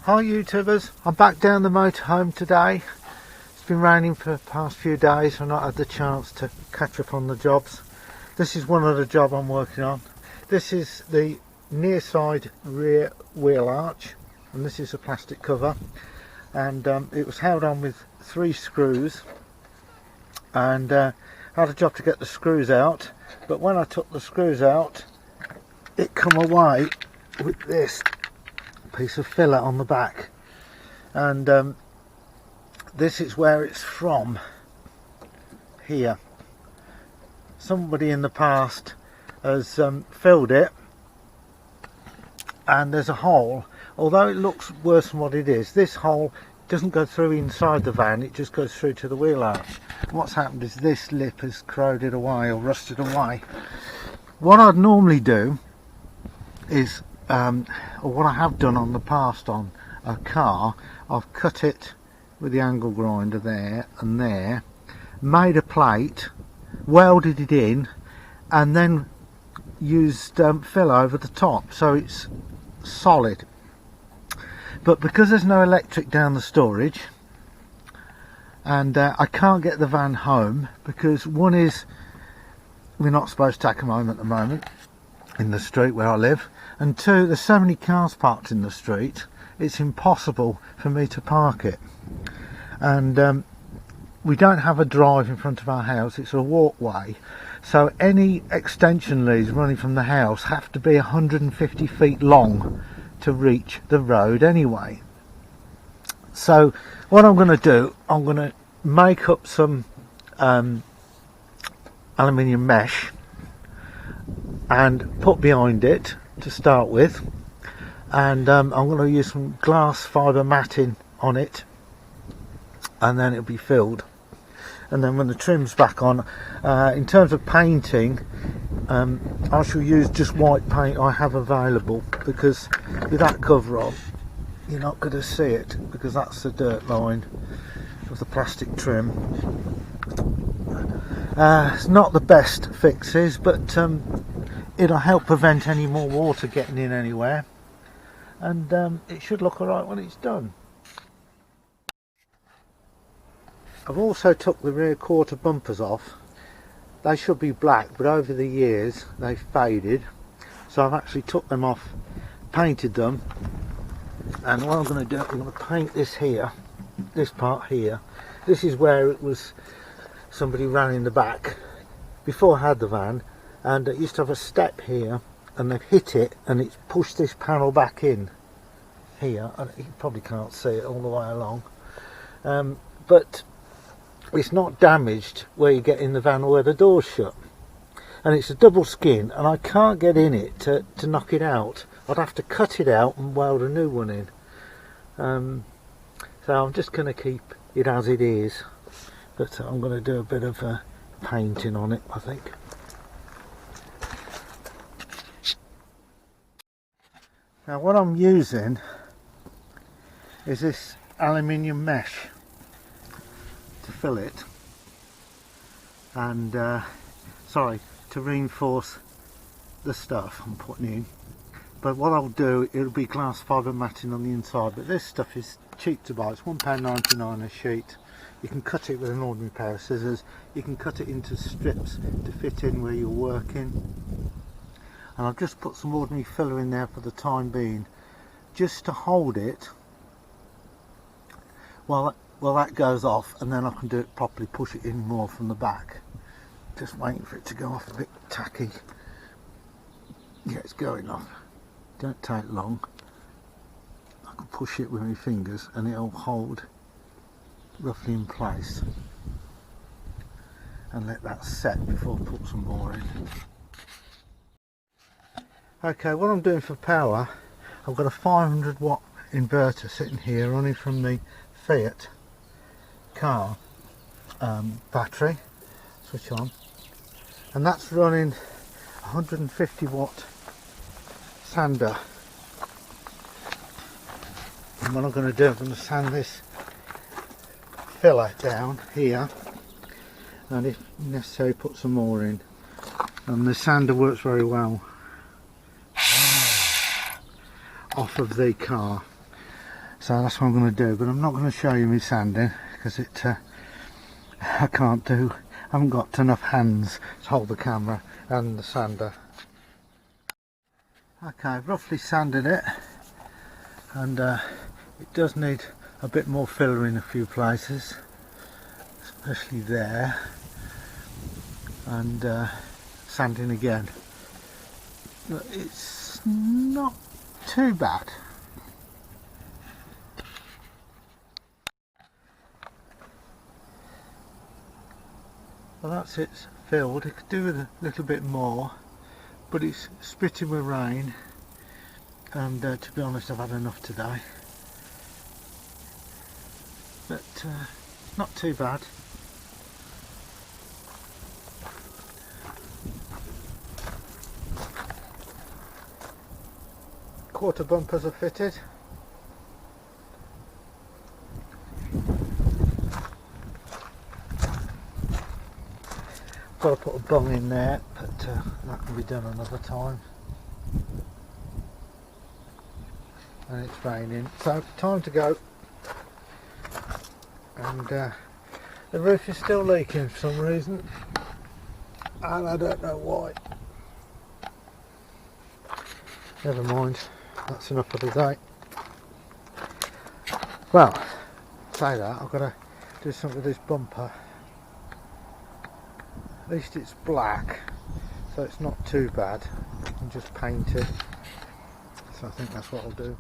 Hi YouTubers, I'm back down the motorhome today. It's been raining for the past few days, so I've not had the chance to catch up on the jobs. This is one other job I'm working on. This is the near side rear wheel arch, and this is a plastic cover, and it was held on with 3 screws, and I had a job to get the screws out, but when I took the screws out it come away with this piece of filler on the back, and this is where it's from. Here, somebody in the past has filled it, and there's a hole. Although it looks worse than what it is, this hole doesn't go through inside the van, it just goes through to the wheel arch. What's happened is this lip has corroded away or rusted away. What I'd normally do is or what I have done on the past on a car, I've cut it with the angle grinder there and there, made a plate, welded it in, and then used filler over the top so it's solid. But because there's no electric down the storage, and I can't get the van home, because one is we're not supposed to take them home at the moment in the street where I live, and 2, there's so many cars parked in the street it's impossible for me to park it, and we don't have a drive in front of our house, it's a walkway, so any extension leads running from the house have to be 150 feet long to reach the road anyway. So what I'm going to do, I'm going to make up some aluminium mesh and put behind it to start with, and I'm going to use some glass fibre matting on it, and then it'll be filled. And then when the trim's back on, in terms of painting, I shall use just white paint I have available, because with that cover on you're not going to see it, because that's the dirt line of the plastic trim. It's not the best fixes, but it'll help prevent any more water getting in anywhere, and it should look alright when it's done. I've also took the rear quarter bumpers off. They should be black, but over the years they've faded, so I've actually took them off, painted them, and what I'm going to do, I'm going to paint this here, this part here. This is where it was somebody ran in the back before I had the van, and it used to have a step here, and they've hit it and it's pushed this panel back in here, and you probably can't see it all the way along, but it's not damaged where you get in the van or where the door's shut, and it's a double skin, and I can't get in it to knock it out. I'd have to cut it out and weld a new one in, so I'm just going to keep it as it is, but I'm going to do a bit of painting on it, I think. Now what I'm using is this aluminium mesh to fill it, and sorry, to reinforce the stuff I'm putting in. But what I'll do, it'll be glass fibre matting on the inside, but this stuff is cheap to buy. It's £1.99 a sheet. You can cut it with an ordinary pair of scissors, you can cut it into strips to fit in where you're working, and I've just put some ordinary filler in there for the time being, just to hold it while that goes off, and then I can do it properly, push it in more from the back. Just waiting for it to go off a bit tacky. Yeah, it's going off. Don't take long. I can push it with my fingers and it'll hold roughly in place, and let that set before I put some more in. Okay, what I'm doing for power, I've got a 500 watt inverter sitting here running from the Fiat car battery, switch on, and that's running 150 watt sander. And what I'm going to do, I'm going to sand this filler down here, and if necessary put some more in, and the sander works very well off of the car. So that's what I'm going to do, but I'm not going to show you me sanding because I can't do. I haven't got enough hands to hold the camera and the sander. Okay, I've roughly sanded it, and it does need a bit more filler in a few places, especially there, and sanding again. But it's not too bad. Well, that's it filled. It could do with a little bit more, but it's spitting with rain, and to be honest, I've had enough today. But not too bad. Quarter bumpers are fitted. Got to put a bung in there, but that can be done another time. And it's raining, so time to go. And the roof is still leaking for some reason, and I don't know why. Never mind, that's enough for today. Well, say that, I've got to do something with this bumper. At least it's black, so it's not too bad. I can just paint it. So I think that's what I'll do.